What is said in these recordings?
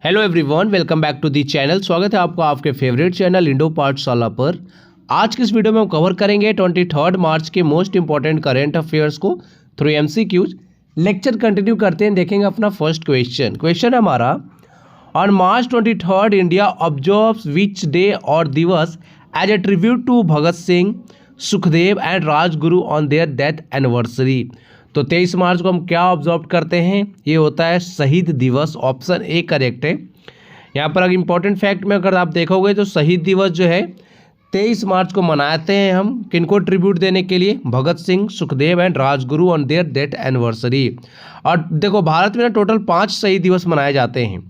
Hello everyone, welcome back to the channel. स्वागत है आपका आपके फेवरेट चैनल इंडो पाठशाला पर। आज की इस वीडियो में हम कवर करेंगे 23 मार्च के मोस्ट इंपॉर्टेंट करेंट अफेयर्स को थ्रू एमसीक्यूज। लेक्चर कंटिन्यू करते हैं, देखेंगे अपना फर्स्ट क्वेश्चन है हमारा, on March 23 India observes which day और दिवस as a tribute to Bhagat Singh, Sukhdev and Rajguru on their death anniversary. तो 23 मार्च को हम क्या ऑब्जर्व करते हैं, ये होता है शहीद दिवस। ऑप्शन ए करेक्ट है। यहाँ पर अगर इंपॉर्टेंट फैक्ट में अगर आप देखोगे तो शहीद दिवस जो है 23 मार्च को मनाते हैं हम किनको ट्रिब्यूट देने के लिए, Bhagat Singh, Sukhdev and Rajguru on their death anniversary. और देखो भारत में ना टोटल 5 शहीद दिवस मनाए जाते हैं।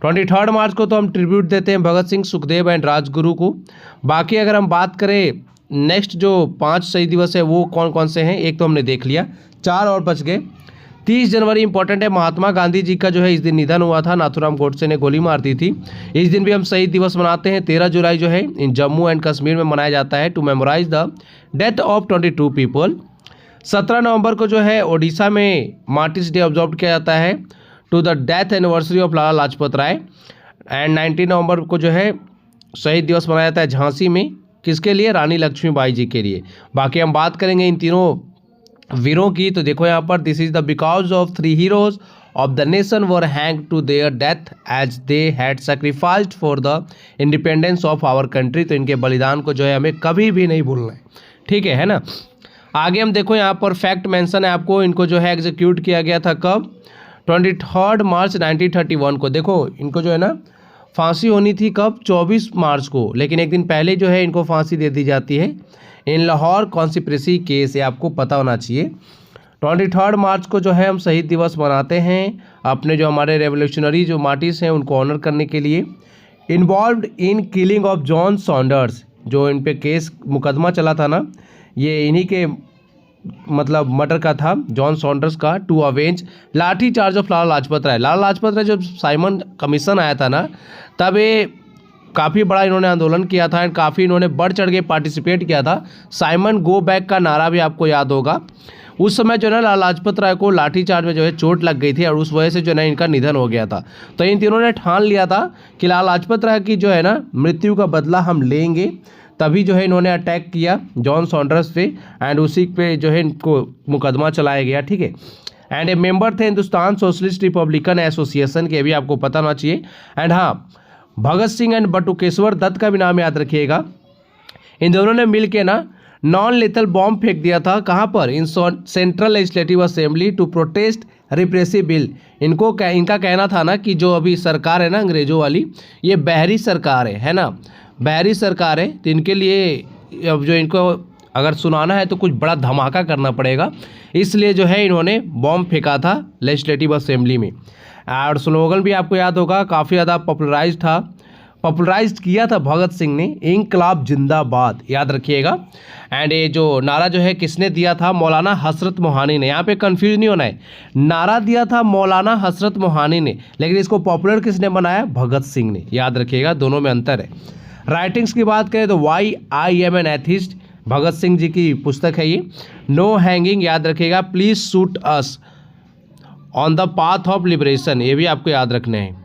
23 मार्च को तो हम ट्रिब्यूट देते हैं भगत सिंह, सुखदेव एंड राजगुरु को। बाकी अगर हम बात करें नेक्स्ट जो 5 शहीद दिवस है वो कौन कौन से हैं, एक तो हमने देख लिया, 4 और बच गए। 30 जनवरी इंपॉर्टेंट है, महात्मा गांधी जी का जो है इस दिन निधन हुआ था, नाथूराम गोडसे ने गोली मार दी थी। इस दिन भी हम शहीद दिवस मनाते हैं। 13 जुलाई जो है इन जम्मू एंड कश्मीर में मनाया जाता है to memorise the death of 22 people. 17 November को जो है ओडिशा में मार्टिस डे ऑब्जर्व किया जाता है to the death anniversary of Lala Lajpat Rai. And 19 November को जो है शहीद दिवस मनाया जाता है झांसी में, किसके लिए, रानी लक्ष्मीबाई जी के लिए। बाकी हम बात करेंगे इन तीनों वीरों की, तो देखो यहाँ पर this is the because of 3 heroes of the nation were hang to their death as they had sacrificed for the independence of our country. तो इनके बलिदान को जो है हमें कभी भी नहीं भूलना है, ठीक है ना। आगे हम देखो यहाँ पर फैक्ट मेंशन है आपको, इनको जो है एग्जीक्यूट किया गया था कब, 23 मार्च 1931 को। देखो इनको जो है ना फांसी होनी थी कब, 24 मार्च को, लेकिन एक दिन पहले जो है इनको फांसी दे दी जाती है इन लाहौर कॉन्स्पिरेसी केस। ये आपको पता होना चाहिए। 23 मार्च को जो है हम शहीद दिवस मनाते हैं अपने जो हमारे रेवोल्यूशनरी जो मार्टिस हैं उनको ऑनर करने के लिए। Involved in killing of John Saunders, जो इन पे केस मुकदमा चला था ना, ये इन्हीं के मतलब मर्डर का था, जॉन सॉन्डर्स का, टू अवेंज लाठी चार्ज ऑफ लाला लाजपत राय। लाला लाजपत राय जब साइमन कमीशन आया था ना, तब ये काफ़ी बड़ा इन्होंने आंदोलन किया था एंड काफ़ी इन्होंने बढ़ चढ़ के पार्टिसिपेट किया था। साइमन गो बैक का नारा भी आपको याद होगा। उस समय जो है ना लाला लाजपत राय को लाठी चार्ज में जो है चोट लग गई थी और उस वजह से जो है ना इनका निधन हो गया था। तो इन तीनों ने ठान लिया था कि लाला लाजपत राय की जो है ना मृत्यु का बदला हम लेंगे, तभी जो है इन्होंने अटैक किया जॉन सॉन्डर्स पे एंड उसी पे जो है इनको मुकदमा चलाया गया, ठीक है। एंड ए मेंबर थे हिंदुस्तान सोशलिस्ट रिपब्लिकन एसोसिएशन के, भी आपको पता होना चाहिए। एंड हाँ, भगत सिंह एंड बटुकेश्वर दत्त का भी नाम याद रखिएगा। इन दोनों ने मिल के ना नॉन लेथल बॉम्ब फेंक दिया था, कहाँ पर, in central legislative assembly to protest repressive bill. इनका कहना था ना कि जो अभी सरकार है ना अंग्रेजों वाली, ये बहरी सरकार है ना, बहरी सरकार है, तो इनके लिए अब जो इनको अगर सुनाना है तो कुछ बड़ा धमाका करना पड़ेगा, इसलिए जो है इन्होंने बॉम्ब फेंका था लेजिस्लेटिव असेंबली में। और स्लोगन भी आपको याद होगा, काफ़ी ज़्यादा पॉपुलराइज किया था भगत सिंह ने, इंकलाब जिंदाबाद, याद रखिएगा। एंड ये जो नारा जो है किसने दिया था, मौलाना हसरत मोहानी ने। यहाँ पे कंफ्यूज नहीं होना है, नारा दिया था मौलाना हसरत मोहानी ने, लेकिन इसको पॉपुलर किसने बनाया, भगत सिंह ने, याद रखिएगा, दोनों में अंतर है। राइटिंग्स की बात करें तो why I am an atheist, Bhagat Singh ji की पुस्तक है ये। नो हैंगिंग, याद रखिएगा, please shoot us, on the path of liberation, ये भी आपको याद रखने हैं।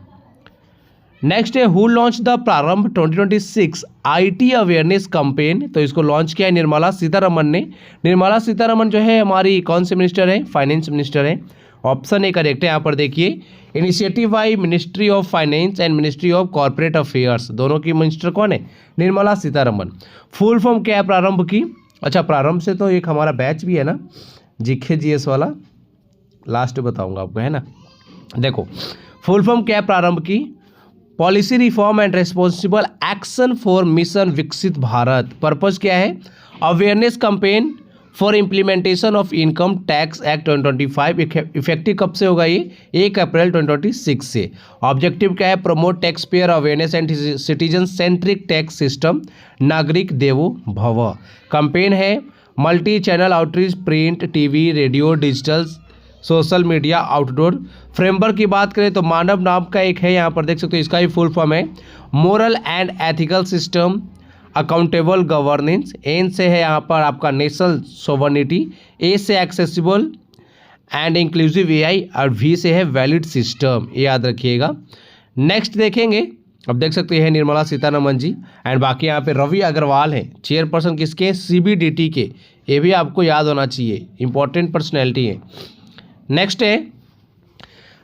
नेक्स्ट है हु लॉन्च द प्रारंभ 2026 IT अवेयरनेस कैंपेन। तो इसको लॉन्च किया है निर्मला सीतारमन ने। निर्मला सीतारमन जो है हमारी कौन से मिनिस्टर है, फाइनेंस मिनिस्टर है। ऑप्शन ए करेक्ट है। यहाँ पर देखिए, initiative by ministry of finance and ministry of corporate affairs, दोनों की मिनिस्टर कौन है, निर्मला सीतारमन। फुल फॉर्म क्या है प्रारंभ की, अच्छा प्रारंभ से तो एक हमारा बैच भी है ना जीके GS वाला, लास्ट बताऊंगा आपको, है ना। देखो फुल फॉर्म क्या है प्रारंभ की, policy reform and responsible action for mission विकसित भारत। पर्पस क्या है, awareness campaign for implementation of income tax act 2025। Effective कब से होगा ये, 1 अप्रैल 2026 से। ऑब्जेक्टिव क्या है, promote tax payer awareness and citizen centric tax system, नागरिक देवो भव। कैंपेन है multi channel outreach, print, TV, radio, digital, social media, outdoor. Framework की बात करें तो मानव नाम का एक है, यहाँ पर देख सकते हो, इसका ही फुल फॉर्म है moral and ethical system, accountable governance. N से है यहाँ पर आपका नेशनल सोवर्निटी, ए से एक्सेसिबल एंड इंक्लूसिव AI, और V से है वैलिड सिस्टम, ये याद रखिएगा। नेक्स्ट देखेंगे, अब देख सकते हैं निर्मला सीतारमण जी, एंड बाकी यहाँ पे रवि अग्रवाल हैं चेयरपर्सन किसके, CBDT के, ये भी आपको याद होना चाहिए, इंपॉर्टेंट पर्सनैलिटी है। नेक्स्ट है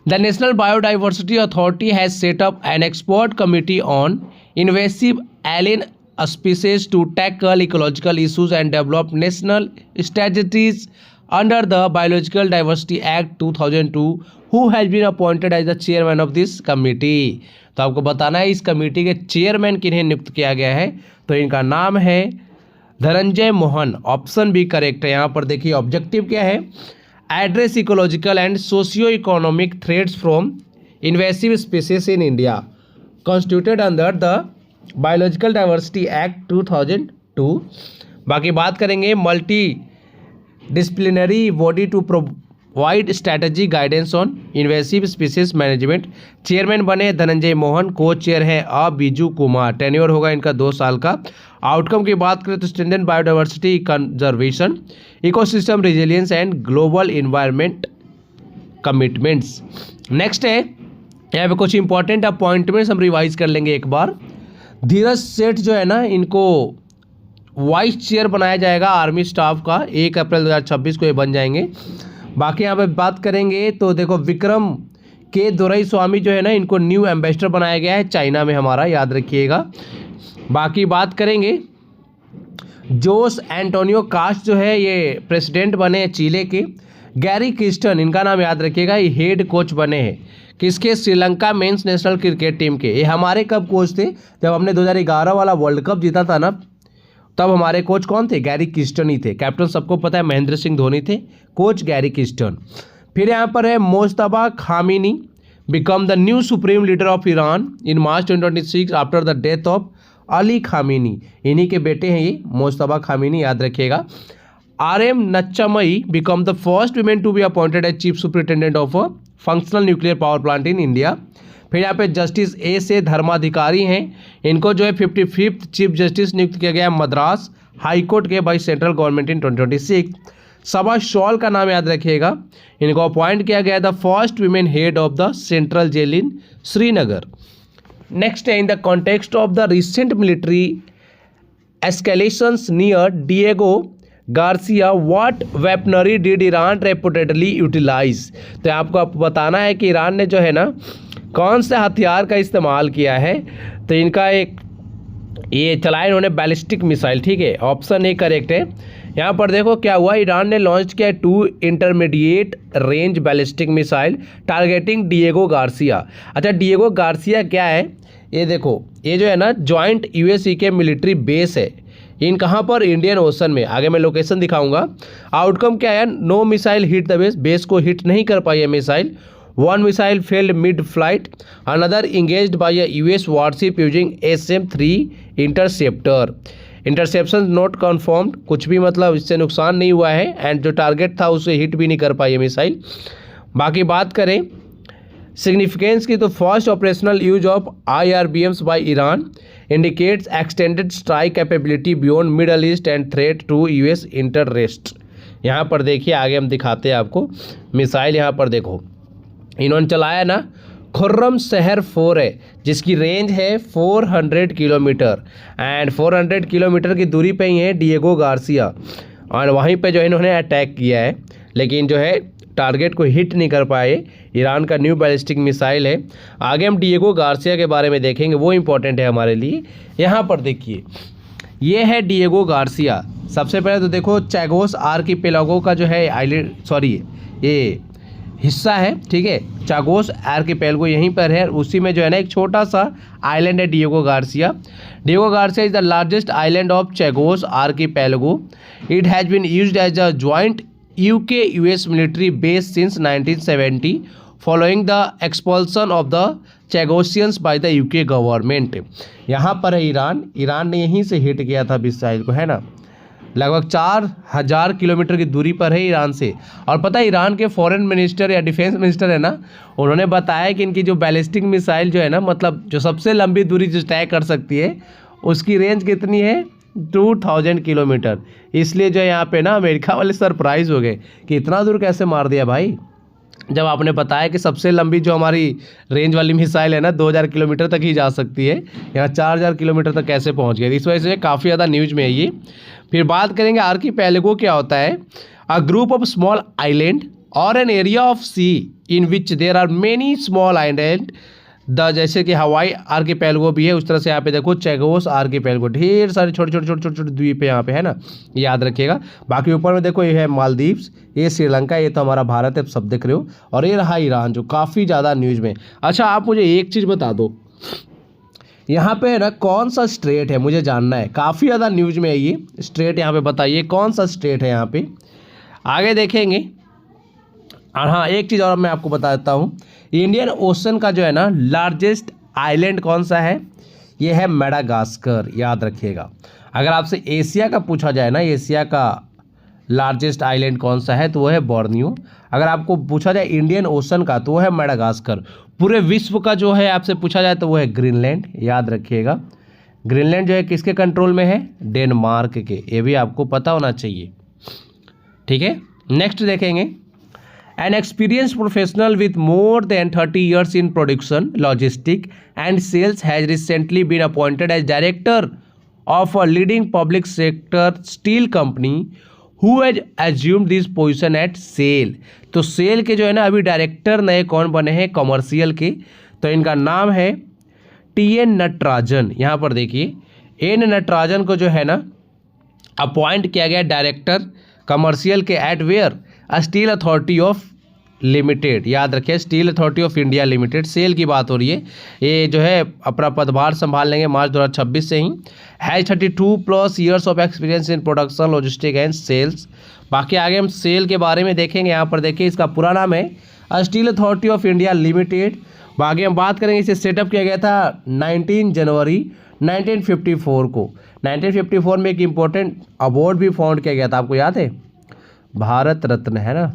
the national biodiversity authority has set up an expert committee on invasive alien species to tackle ecological issues and develop national strategies under the biological diversity act 2002 who has been appointed as the chairman of this committee. तो आपको बताना है इस committee के chairman किन्हें नियुक्त किया गया है, तो इनका नाम है Dhananjay Mohan, option B correct है। यहाँ पर देखिए ऑब्जेक्टिव क्या है, address ecological and socio economic threats from invasive species in India constituted under the biological diversity act 2002। बाकी बात करेंगे multi disciplinary body to provide strategy guidance on invasive species management. Chairman बने धनंजय मोहन, को चेयर है Biju Kumar, tenure होगा इनका 2 साल का। आउटकम की बात करें तो strengthen biodiversity conservation, ecosystem resilience and global environment commitments. Next है यहाँ पे कुछ इंपॉर्टेंट अपॉइंटमेंट्स हम रिवाइज कर लेंगे एक बार। धीरज सेठ जो है ना, इनको वाइस चेयर बनाया जाएगा आर्मी स्टाफ का, 1 अप्रैल 2026 को ये बन जाएंगे। बाकी यहाँ पे बात करेंगे तो देखो विक्रम के दोरई स्वामी जो है ना, इनको न्यू एम्बेसडर बनाया गया है चाइना में हमारा, याद रखिएगा। बाकी बात करेंगे जोस एंटोनियो कास्ट जो है ये प्रेसिडेंट बने चिले के। गैरी क्रिस्टन, इनका नाम याद रखिएगा, ये हेड कोच बने हैं किसके, Sri Lanka mains national cricket team के। ये हमारे कब कोच थे, जब हमने 2011 वाला वर्ल्ड कप जीता था ना, तब हमारे कोच कौन थे, गैरी क्रिस्टन ही थे। कैप्टन सबको पता है महेंद्र सिंह धोनी थे, कोच गैरी क्रिस्टन। फिर यहाँ पर है Mostafa Khamenei become the new supreme leader of Iran in March 2026 after the death of Ali Khamenei, इन्हीं के बेटे हैं ये मोस्तफा खामिनी, याद रखिएगा। RM Nachammai become the first women to be appointed as chief superintendent of a functional nuclear power plant in India. फिर यहाँ पे जस्टिस A से धर्माधिकारी हैं, इनको जो है 55th चीफ जस्टिस नियुक्त किया गया है मद्रास हाई कोर्ट के by central government in 2026। Saba Shawl का नाम याद रखिएगा, इनको अपॉइंट किया गया the first women head of the central jail in Srinagar. Next है in the context of the recent military escalations near Diego Garcia what weaponry did Iran reputedly utilise. तो आपको बताना है कि ईरान ने जो है ना कौन से हथियार का इस्तेमाल किया है, तो इनका एक ये चलाया इन्होंने बैलिस्टिक मिसाइल, ठीक है, ऑप्शन ए करेक्ट है। यहाँ पर देखो क्या हुआ, ईरान ने लॉन्च किया 2 intermediate range ballistic missile targeting Diego Garcia. अच्छा डिएगो गार्सिया क्या है, ये देखो ये जो है ना जॉइंट USA के मिलिट्री बेस है, इन कहाँ पर, इंडियन ओशन में। आगे मैं लोकेशन दिखाऊंगा। आउटकम क्या है, no missile hit the base, base को हिट नहीं कर पाई है missile. 1 missile failed mid flight, another engaged by a US warship using SM-3 interceptor. Interception not confirmed, कुछ भी मतलब इससे नुकसान नहीं हुआ है, एंड जो टारगेट था उसे हिट भी नहीं कर पाई है मिसाइल। बाकी बात करें सिग्निफिकेंस की, तो first operational use of IRBMs by Iran indicates extended strike capability beyond Middle East and threat to US interest. यहाँ पर देखिए आगे हम दिखाते हैं आपको मिसाइल। यहाँ पर देखो इन्होंने चलाया ना खुर्रम शहर 4 है, जिसकी रेंज है 400 किलोमीटर, एंड 400 किलोमीटर की दूरी पे ही है डिएगो गार्सिया, और वहीं पे जो है इन्होंने अटैक किया है, लेकिन जो है टारगेट को हिट नहीं कर पाए। ईरान का न्यू बैलिस्टिक मिसाइल है। आगे हम डिएगो गार्सिया के बारे में देखेंगे, वो इंपॉर्टेंट है हमारे लिए। यहाँ पर देखिए ये है डिएगो गार्सिया। सबसे पहले तो देखो चैगोस आर्किपेलागो का जो है आइलैंड, सॉरी ये हिस्सा है, ठीक है, चागोस आर्किपेलागो यहीं पर है, उसी में जो है ना एक छोटा सा आइलैंड है Diego Garcia. Diego Garcia is the largest island of Chagos archipelago. It has been used as a joint UK-US military base since 1970 following the expulsion of the Chagossians by the UK government. यहाँ पर है Iran ने यहीं से hit किया था missile को, है ना, लगभग 4000 किलोमीटर की दूरी पर है ईरान से। और पता है ईरान के फॉरेन मिनिस्टर या डिफेंस मिनिस्टर है ना, उन्होंने बताया कि इनकी जो बैलिस्टिक मिसाइल जो है ना, मतलब जो सबसे लंबी दूरी जो तय कर सकती है, उसकी रेंज कितनी है, 2000 किलोमीटर। इसलिए जो यहाँ पे ना अमेरिका वाले सरप्राइज हो गए कि इतना दूर कैसे मार दिया भाई। जब आपने बताया कि सबसे लंबी जो हमारी रेंज वाली मिसाइल है ना 2000 किलोमीटर तक ही जा सकती है, यहाँ 4000 किलोमीटर तक कैसे पहुँच गई, इस वजह से काफ़ी ज़्यादा न्यूज में है ये। फिर बात करेंगे आर्कीपेलागो क्या होता है। A group of small island और an area of sea in which there are many small island the, जैसे कि हवाई आर्कीपेलागो भी है, उस तरह से यहाँ पे देखो चैगोस आर्कीपेलागो, ढेर सारे छोटे छोटे छोटे छोटे छोटे द्वीप है यहाँ पे, है ना, याद रखिएगा। बाकी ऊपर में देखो ये है मालदीव्स, ये श्रीलंका, ये तो हमारा भारत है, सब देख रहे हो, और ये रहा ईरान जो काफ़ी ज़्यादा न्यूज़ में। अच्छा आप मुझे एक चीज़ बता दो, यहाँ पे ना कौन सा स्टेट है, मुझे जानना है, काफ़ी ज़्यादा न्यूज़ में है ये स्टेट, यहाँ पे बताइए कौन सा स्टेट है यहाँ पे। आगे देखेंगे। और हाँ एक चीज़ और मैं आपको बता देता हूँ, इंडियन ओशन का जो है ना लार्जेस्ट आइलैंड कौन सा है, ये है मेडागास्कर, याद रखिएगा। अगर आपसे एशिया का पूछा जाए ना, एशिया का लार्जेस्ट आइलैंड कौन सा है, तो वो है बोर्नियो। अगर आपको पूछा जाए इंडियन ओशन का, तो वो है मेडागास्कर। पूरे विश्व का जो है आपसे पूछा जाए तो वो है ग्रीनलैंड, याद रखिएगा। ग्रीनलैंड जो है किसके कंट्रोल में है, डेनमार्क के, ये भी आपको पता होना चाहिए, ठीक है। नेक्स्ट देखेंगे। An experienced professional with more than 30 years in production, logistics and sales has recently been appointed as director of a leading public sector steel company who has assumed this position at SAIL। तो SAIL के जो है ना अभी director नए कौन बने हैं, कमर्शियल के, तो इनका नाम है TN नटराजन। यहाँ पर देखिए एन नटराजन को जो है ना अपॉइंट किया गया डायरेक्टर कमर्शियल के at where Steel Authority of Limited, याद रखिए Steel Authority of India Limited, SAIL की बात हो रही है। ये जो है अपना पदभार संभाल लेंगे मार्च 2026 से ही। Has 32+ years of experience in production, logistic and sales. बाकी आगे हम सेल के बारे में देखेंगे। यहाँ पर देखिए इसका पूरा नाम है steel Authority of India limited. बाकी हम बात करेंगे, इसे सेटअप किया गया था 19 जनवरी 1954 को। 1954 में एक इम्पोर्टेंट अवार्ड भी फाउंड किया गया था, आपको याद है, भारत रत्न, है ना।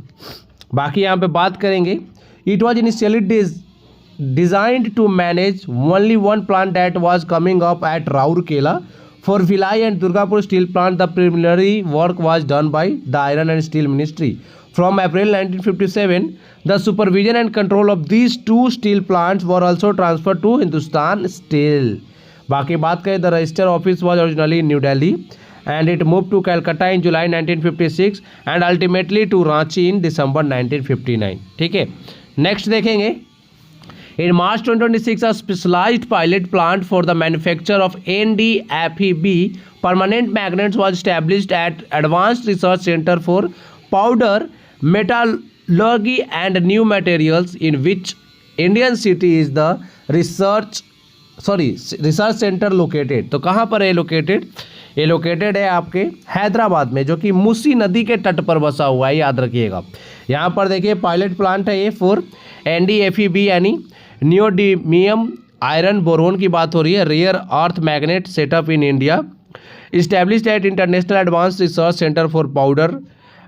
बाकी यहाँ पे बात करेंगे, it was initially designed to manage only one plant that was coming up at Rourkela for Bhilai and Durgapur steel plant. The preliminary work was done by the iron and steel ministry. From April 1957 the supervision and control of these 2 steel plants were also transfer to Hindustan Steel. बाकी बात करें, the register office was originally in New Delhi and it moved to Calcutta in July 1956 and ultimately to Ranchi in December 1959, ठीक है। Next देखेंगे, in March 2026 a specialized pilot plant for the manufacture of NdFeB permanent magnets was established at Advanced Research Center for Powder Metallurgy and New Materials, in which Indian city is the research center located। तो कहाँ पर है located, ये located है आपके हैदराबाद में, जो कि मूसी नदी के तट पर बसा हुआ है, याद रखिएगा। यहाँ पर देखिए पायलट प्लांट है ये फॉर NdFeB यानी नियोडीमियम आयरन बोरोन की बात हो रही है, rare earth magnet setup in India, established at International Advance Research Centre for Powder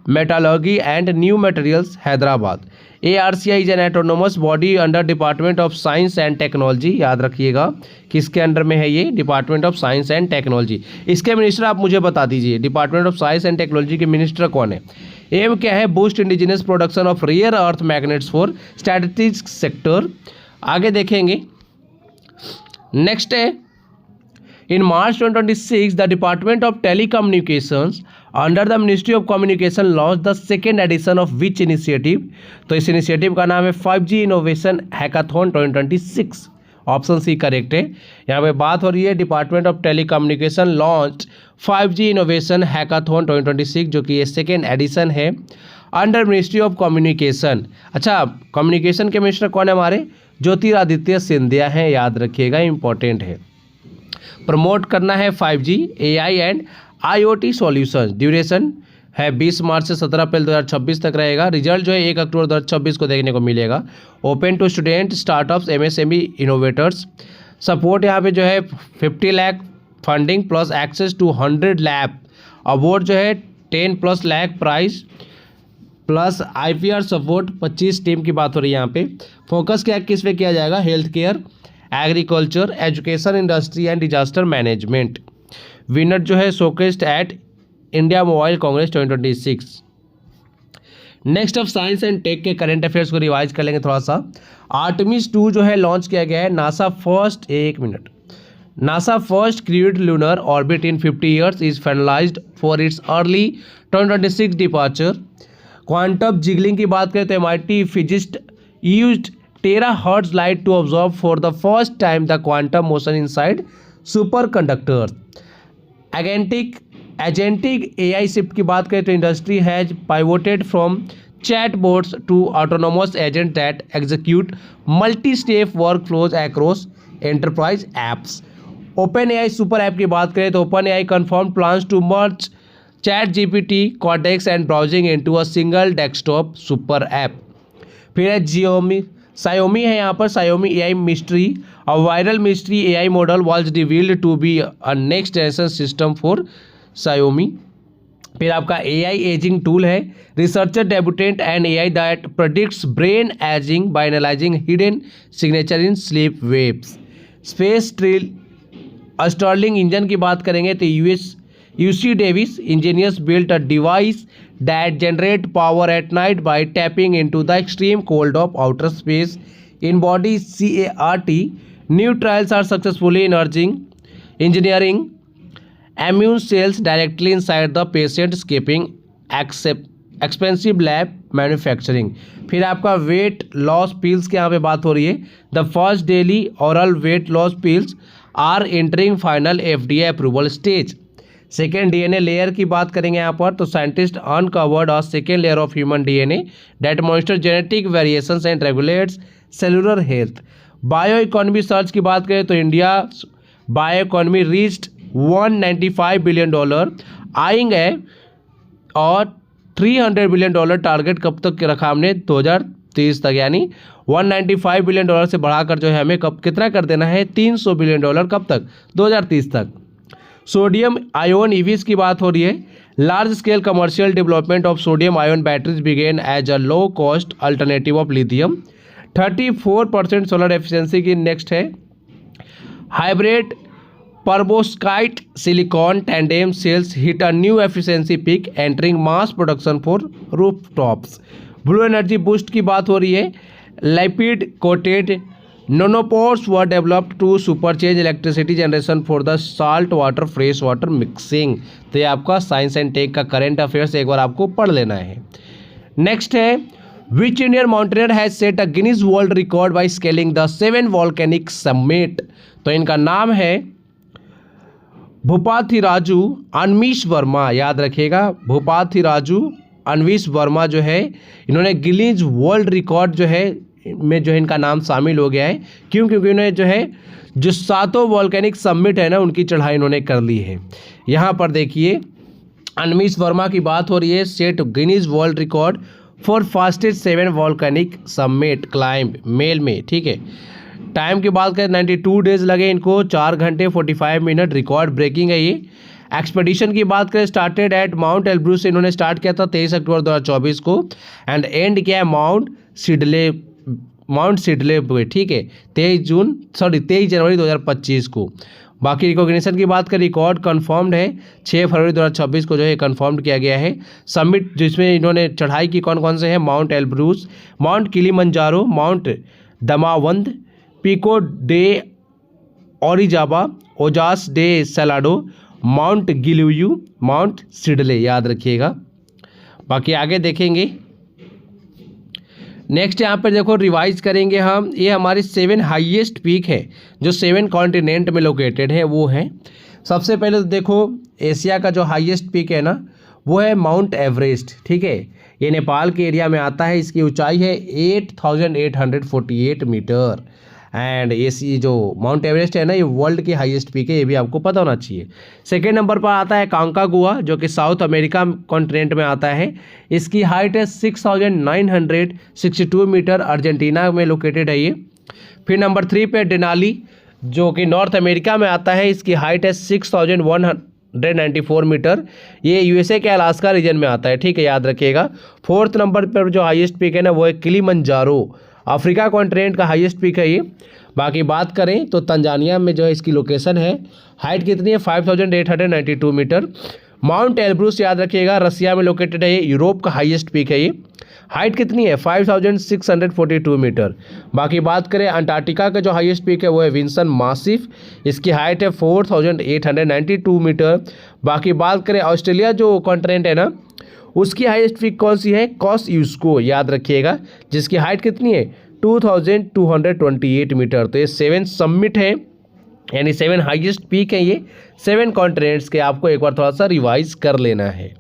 Metallurgy and New Materials Hyderabad. ARCI is an autonomous body under department of science and technology, याद रखिएगा किसके अंडर में है ये, department of science and technology. इसके minister आप मुझे बता दीजिए, department of science and technology के मिनिस्टर कौन है। एम क्या है, boost indigenous production of rare earth magnets for strategic sector. आगे देखेंगे, नेक्स्ट है, in March 2026 the Department of Telecommunications under the Ministry of Communication launched the second edition of which initiative। तो इस initiative का नाम है 5G innovation hackathon 2026, option C correct है। यहाँ पे बात हो रही है department of telecommunication launch 5G innovation hackathon 2026, जो कि ये सेकेंड एडिशन है अंडर मिनिस्ट्री ऑफ कम्युनिकेशन। अच्छा, कम्युनिकेशन के मिनिस्टर कौन है हमारे, ज्योतिरादित्य सिंधिया हैं, याद रखिएगा, इंपॉर्टेंट है। प्रमोट करना है 5G AI and IoT solutions. Duration है 20 मार्च से 17 अप्रैल 2026 तक रहेगा। रिजल्ट जो है 1 अक्टूबर 2026 को देखने को मिलेगा। Open to student, startups, MSME innovators. Support यहाँ पे जो है 50 lakh funding plus access to 100 lab. Award जो है 10+ lakh price plus IPR support 25 team की बात हो रही है यहाँ पे। फोकस क्या किस पे किया जाएगा, health care, agriculture, education, industry and disaster management. Winner जो है showcased at India Mobile Congress 2026। Next of science and tech के करंट अफेयर्स को रिवाइज कर लेंगे थोड़ा सा। आर्टेमिस 2 जो है लॉन्च किया गया है। NASA first crewed lunar orbit in 50 years is finalised for its early 2026 departure. Quantum jiggling की बात करें तो MIT physicist used terahertz light to observe for the first time the quantum motion inside super conductors. Agentic AI shift की बात करें तो industry has pivoted from chatbots to autonomous agent that execute multi step work flows across enterprise apps. Open AI super app की बात करें तो open AI confirm plans to merge ChatGPT, Cortex and browsing into a single desktop super app. फिर है Xiaomi है यहाँ पर Xiaomi AI mystery, a viral mystery AI model was revealed to be a next generation system for Xiaomi। फिर आपका AI ageing tool है researcher debutant and AI that predicts brain ageing by analysing hidden signature in sleep waves. Space Stirling engine की बात करेंगे तो UC Davis engineers built a device that generate power at night by tapping into the extreme cold of outer space in body CART. New trials are successfully engineering immune cells directly inside the patient, skipping expensive lab manufacturing। फिर आपका wait loss pills की यहाँ पे बात हो रही है। The first daily oral weight loss pills are entering final FDA approval stage. Second DNA layer की बात करेंगे यहाँ पर तो scientist uncovered a second layer of human DNA that monitor genetic variations and regulates cellular health. Bio economy search की बात करें तो India bio economy reached $195 billion, आइंग है और $300 billion टारगेट कब तक रखा हमने 2030 तक, यानी $195 billion से बढ़ाकर जो है हमें कब कितना कर देना है $300 billion कब तक 2030 तक। सोडियम आयोन EVs की बात हो रही है। Large scale commercial development of sodium ion batteries begin as a low cost alternative of lithium. 34% solar efficiency की। नेक्स्ट है hybrid perovskite silicon tandem cells hit a new efficiency peak entering mass production for rooftops. Blue energy boost की बात हो रही है। Lipid coated nanopores were developed to supercharge electricity generation for the salt water fresh water mixing. तो ये आपका science and take का current affairs एक बार आपको पढ़ लेना है। नेक्स्ट है which Indian mountaineer has set a Guinness world record by scaling the 7 volcanic summit. तो इनका नाम है भूपाथिराजू अनमीश वर्मा, याद रखिएगा भूपाथिराजू अनवीश वर्मा जो है इन्होंने गिनीज वर्ल्ड रिकॉर्ड जो है में जो है इनका नाम शामिल हो गया है। क्यों? क्योंकि इन्होंने जो है जो 7 वॉल्केनिक समिट है ना उनकी चढ़ाई इन्होंने कर ली है। यहाँ पर देखिए अनमीश वर्मा की बात हो रही है set Guinness world record for fastest 7 volcanic summit climb male में। ठीक है, टाइम की बात करें 92 डेज लगे इनको, 4 घंटे 45 मिनट, रिकॉर्ड ब्रेकिंग है ये। एक्सपेडिशन की बात करें स्टार्टेड एट माउंट एल्ब्रूस से इन्होंने स्टार्ट किया था 23 अक्टूबर 2024 को एंड एंड किया है माउंट सिडले पे। ठीक है, 23 जनवरी 2025 को। बाकी रिकॉग्निशन की बात करें रिकॉर्ड कंफर्म्ड है 6 फरवरी 2026 को जो है कंफर्म्ड किया गया है। समिट जिसमें इन्होंने चढ़ाई की कौन कौन से हैं Mount Elbrus, Mount Kilimanjaro, Mount Damavand, Pico de Orizaba, Ojos de Salado, Mount Giluwe, Mount Sidley, याद रखिएगा। बाकी आगे देखेंगे। नेक्स्ट यहाँ पर देखो रिवाइज करेंगे हम, ये हमारी 7 हाईएस्ट पीक है जो 7 कॉन्टिनेंट में लोकेटेड है वो है। सबसे पहले तो देखो एशिया का जो हाईएस्ट पीक है ना वो है माउंट एवरेस्ट। ठीक है, ये नेपाल के एरिया में आता है, इसकी ऊंचाई है 8848 मीटर एंड ये जो माउंट एवरेस्ट है ना ये वर्ल्ड की हाईएस्ट पीक है, ये भी आपको पता होना चाहिए। सेकेंड नंबर पर आता है कांकागुआ जो कि साउथ अमेरिका कॉन्टिनेंट में आता है, इसकी हाइट है 6962 मीटर, अर्जेंटीना में लोकेटेड है ये। फिर नंबर 3 पे डेनाली जो कि नॉर्थ अमेरिका में आता है, इसकी हाइट है 6194 मीटर, ये USA के अलास्का रीजन में आता है। ठीक है, याद रखिएगा। 4th नंबर पर जो हाईएस्ट पीक है ना वो है किलिमंजारो, अफ्रीका कॉन्टिनेंट का हाईएस्ट पीक है ये। बाकी बात करें तो तंजानिया में जो है इसकी लोकेशन है, हाइट कितनी है 5892 मीटर। माउंट एल्ब्रूस याद रखिएगा, रसिया में लोकेटेड है, ये यूरोप का हाईएस्ट पीक है। ये हाइट कितनी है 5642 मीटर। बाकी बात करें अंटार्कटिका का जो हाईएस्ट पीक है वो है विंसन मासिफ, इसकी हाइट है 4892 मीटर। बाकी बात करें ऑस्ट्रेलिया जो कॉन्टिनेंट है ना, उसकी हाईएस्ट पीक कौन सी है, कॉसयूस्को याद रखिएगा, जिसकी हाइट कितनी है 2228 मीटर। तो ये 7 समिट है, यानी 7 हाईएस्ट पीक है, ये 7 कॉन्टिनेंट्स के, आपको एक बार थोड़ा सा रिवाइज कर लेना है।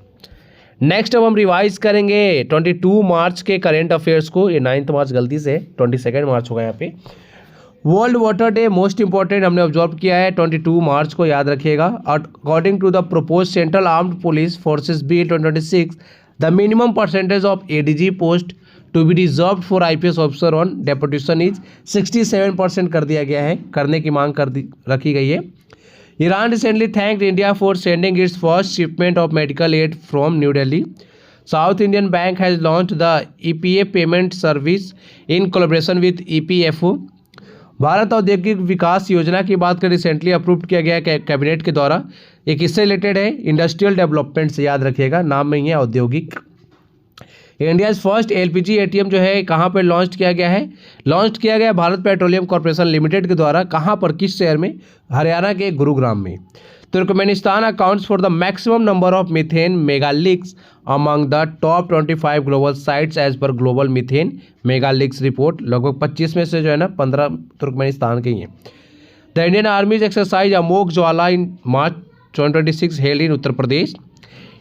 नेक्स्ट अब हम रिवाइज करेंगे 22 मार्च के करेंट अफेयर्स को। ये 9 मार्च गलती से 22 मार्च होगा यहाँ पे। World water day most important हमने ऑब्जर्व किया है 22 मार्च को, याद रखिएगा। According to the propose central armed police forces bill 2026, the minimum percentage of ADG post to be reserve for IPS officer on deputation is 67% कर दिया गया है, करने की मांग रखी गई है। Iran recently thanked India for sending it's first shipment of medical aid from new Delhi. South Indian bank has launched the EPF payment service in collaboration with EPFO. Bharat औद्योगिक विकास योजना की बात करें, रिसेंटली अप्रूव किया गया कैबिनेट के द्वारा। ये किससे रिलेटेड है, इंडस्ट्रियल डेवलपमेंट से, याद रखिएगा, नाम में ही है औद्योगिक। इंडिया फर्स्ट एलपीजी एटीएम जो है कहाँ पर लॉन्च किया गया है, लॉन्च किया गया भारत पेट्रोलियम कॉर्पोरेशन लिमिटेड के द्वारा। कहाँ पर, किस शहर में, हरियाणा के गुरुग्राम में। Turkmenistan accounts for the maximum number of methane megaleaks among the top 25 global sites as per global methane megaleaks report. लगभग 25 में से जो है ना 15 तुर्कमेनिस्तान के ही हैं। The Indian आर्मीज exercise Amogh Jwala in March 2026 held in Uttar Pradesh.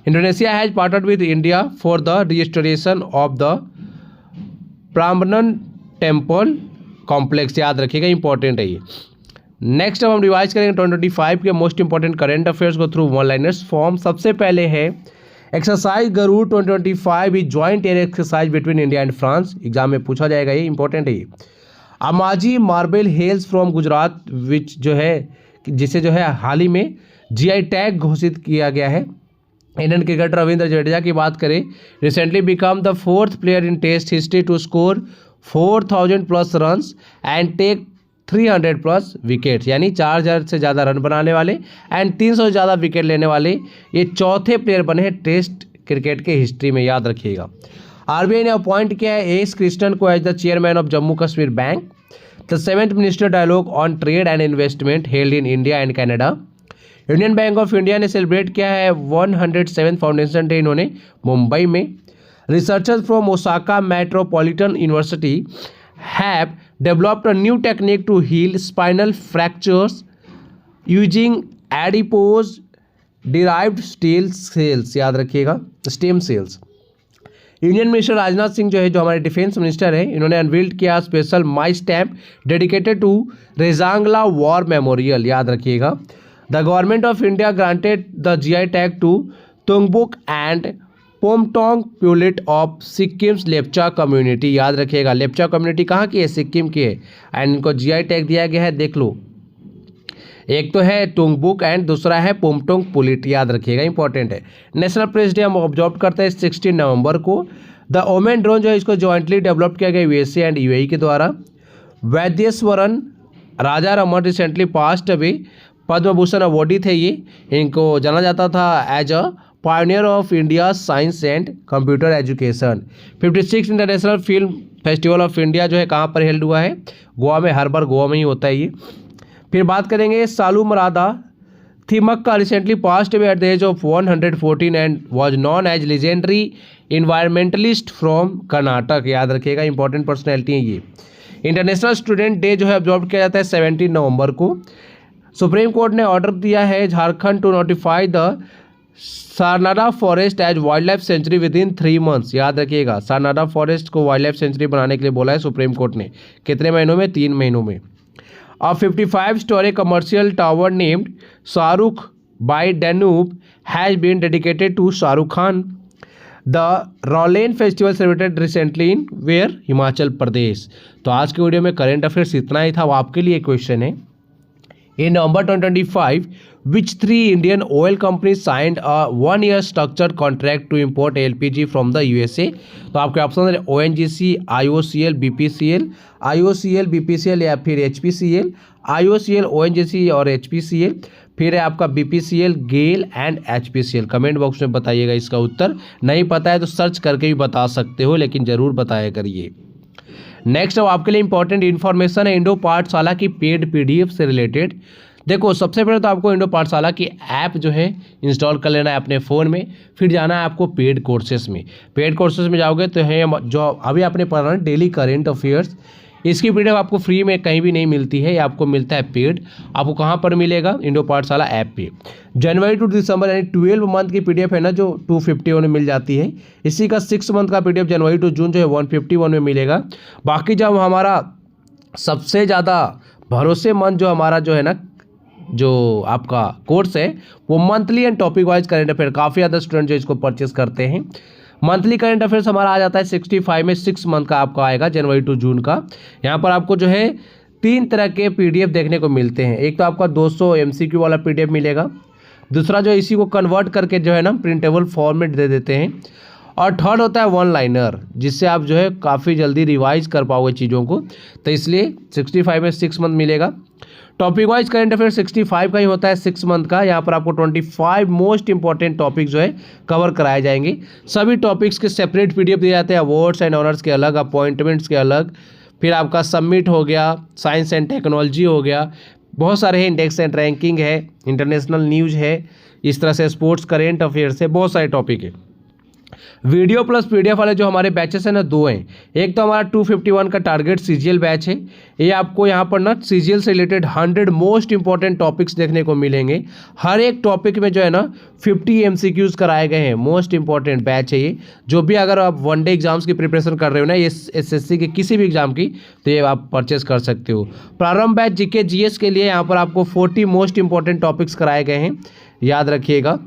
Indonesia has partnered with India for the restoration of the Prambanan Temple complex, याद रखिएगा, इंपॉर्टेंट है ये। नेक्स्ट अब हम रिवाइज करेंगे 2025 के मोस्ट इंपॉर्टेंट करंट अफेयर्स को थ्रू वन लाइनर्स फॉर्म। सबसे पहले है exercise Garuda 2025 is joint air exercise between India and France. Exam में पूछा जाएगा, ये इंपॉर्टेंट है ये। Ambaji marble hails from Gujarat which जो है, जिसे जो है हाल ही में जीआई टैग घोषित किया गया है। इंडियन क्रिकेटर रविंद्र जडेजा की बात करें, recently become the 4th player in test history to score 4000+ runs and take 300+ wickets, यानी 4000 से ज़्यादा रन बनाने वाले एंड 300 से ज़्यादा विकेट लेने वाले ये चौथे प्लेयर बने हैं टेस्ट क्रिकेट के हिस्ट्री में, याद रखिएगा। आरबीआई ने अपॉइंट किया है एस कृष्णन को as the chairman of Jammu Kashmir bank. The 7th minister dialogue on trade and investment held in India and Canada. Union Bank of India ने सेलिब्रेट किया है 107 फाउंडेशन डे इन्होंने मुंबई में। Researchers from Osaka Metropolitan University have developed a new technique to heal spinal fractures using adipose derived stem cells, याद रखिएगा, stem cells. Union minister Rajnath Singh जो है, जो हमारे डिफेंस मिनिस्टर हैं, इन्होंने अनवील्ड किया special my stamp dedicated to Rezangla war memorial, याद रखिएगा। The government of India granted the GI tag to Tungbuk and Pomtong Pyulit of Sikkim's Lepcha community, याद रखिएगा। लेप्चा कम्युनिटी कहाँ की है, सिक्किम की है, एंड इनको जीआई टैग दिया गया है, देख लो। एक तो है तुंगबुक एंड दूसरा है पोमटोंग पुलिट, याद रखिएगा, इंपॉर्टेंट है। नेशनल प्रेस डे हम ऑब्जर्व करते हैं 16 नवंबर को। द ओमेन ड्रोन जो है इसको जॉइंटली डेवलप किया गया यूएसए एंड यूएई के द्वारा। Vaidyeswaran Rajaraman recently passed away, Padma Bhushan awardee थे ये। इनको जाना जाता था as a pioneer of India science and computer education. 56 international film festival of India जो है कहाँ पर हेल्ड हुआ है, गोवा में। हर बार गोवा में ही होता है ये। फिर बात करेंगे Saalu Marada Thimmakka recently passed away at the age of 114 and was known as legendary environmentalist from Karnataka, याद रखिएगा, इंपॉर्टेंट पर्सनैलिटी है ये। इंटरनेशनल स्टूडेंट डे जो है ऑब्जर्व किया जाता है 17 नवंबर को। सुप्रीम कोर्ट ने ऑर्डर दिया है Jharkhand to notify the Saranda forest as wildlife sanctuary within 3 months, याद रखिएगा। सारनाडा फॉरेस्ट को वाइल्ड लाइफ सेंचुरी बनाने के लिए बोला है सुप्रीम कोर्ट ने। कितने महीनों में, 3 महीनों में। A 55 storey commercial tower named Shahrukh by Danube has been dedicated to Shahrukh Khan. The Raulane festival celebrated recently in where, Himachal Pradesh. तो आज के वीडियो में करंट अफेयर्स इतना ही था। वो आपके लिए क्वेश्चन है, In November 2025, which three Indian oil companies signed a 1-year structured contract to import LPG from the USA? तो आपके ऑप्शन है ONGC, IOCL, BPCL, IOCL, BPCL या फिर HPCL, IOCL, ONGC और HPCL, फिर है आपका BPCL, GAIL and HPCL। Comment box में बताइएगा इसका उत्तर। नहीं पता है तो सर्च करके भी बता सकते हो, लेकिन ज़रूर बताया करिए। नेक्स्ट अब आपके लिए इंपॉर्टेंट इन्फॉर्मेशन है इंडो पाठशाला की पेड PDF से रिलेटेड। देखो, सबसे पहले तो आपको इंडो पाठशाला की ऐप जो है इंस्टॉल कर लेना है अपने फ़ोन में, फिर जाना है आपको पेड कोर्सेज में। पेड कोर्सेज में जाओगे तो है जो अभी आपने पढ़ा ना डेली करेंट अफेयर्स, इसकी PDF आपको फ्री में कहीं भी नहीं मिलती है, ये आपको मिलता है पेड। आपको कहाँ पर मिलेगा? इंडो पाठशाला ऐप पे। जनवरी टू दिसंबर यानी 12 मंथ की PDF है ना जो 251 में मिल जाती है, इसी का 6 मंथ का PDF जनवरी टू जून जो है 151 में मिलेगा। बाकी जब हमारा सबसे ज़्यादा भरोसेमंद जो हमारा जो है ना जो आपका कोर्स है वो monthly and topic wise current affair, काफ़ी ज़्यादा स्टूडेंट जो इसको परचेस करते हैं। मंथली करंट अफेयर्स हमारा आ जाता है 65 में, 6 मंथ का आपका आएगा जनवरी टू जून का। यहाँ पर आपको जो है 3 तरह के PDF देखने को मिलते हैं। एक तो आपका 200 MCQ वाला PDF मिलेगा, दूसरा जो इसी को कन्वर्ट करके जो है ना प्रिंटेबल फॉर्मेट दे देते हैं, और थर्ड होता है 1 लाइनर, जिससे आप जो है काफ़ी जल्दी रिवाइज कर पाओगे चीज़ों को। तो इसलिए 65 में 6 मंथ मिलेगा। टॉपिक वाइज करंट अफेयर 65 का ही होता है 6 मंथ का। यहाँ पर आपको 25 मोस्ट इंपॉर्टेंट टॉपिक जो है कवर कराए जाएंगे। सभी टॉपिक्स के सेपरेट PDF दिए जाते हैं, अवार्ड्स एंड ऑनर्स के अलग, अपॉइंटमेंट्स के अलग, फिर आपका सबमिट हो गया, साइंस एंड टेक्नोलॉजी हो गया, बहुत सारे हैं, इंडेक्स एंड रैंकिंग है, इंटरनेशनल न्यूज़ है, इस तरह से स्पोर्ट्स करेंट अफेयर्स है, बहुत सारे टॉपिक है। वीडियो प्लस PDF वाले जो हमारे बैचेस हैं ना 2 हैं। एक तो हमारा 251 का टारगेट CGL बैच है, ये आपको यहाँ पर ना CGL से रिलेटेड 100 मोस्ट इंपॉर्टेंट टॉपिक्स देखने को मिलेंगे। हर एक टॉपिक में जो है ना 50 MCQs कराए गए हैं। मोस्ट इंपॉर्टेंट बैच है ये। जो भी अगर आप वनडे एग्जाम्स की प्रिपरेशन कर रहे हो ना, ये SSC के किसी भी एग्जाम की, तो ये आप परचेस कर सकते हो। प्रारंभ बैच GK GS के लिए यहाँ पर आपको 40 मोस्ट इंपॉर्टेंट टॉपिक्स कराए गए हैं, याद रखिएगा,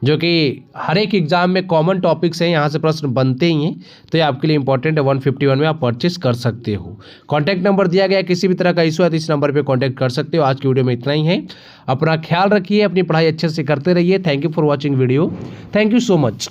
जो कि हर एक एग्जाम में कॉमन टॉपिक्स हैं, यहाँ से प्रश्न बनते ही हैं। तो ये आपके लिए इंपॉर्टेंट है। 151 में आप परचेस कर सकते हो। कॉन्टैक्ट नंबर दिया गया है, किसी भी तरह का इशू है तो इस नंबर पे कॉन्टैक्ट कर सकते हो। आज की वीडियो में इतना ही है। अपना ख्याल रखिए, अपनी पढ़ाई अच्छे से करते रहिए। Thank you for watching video. Thank you so much.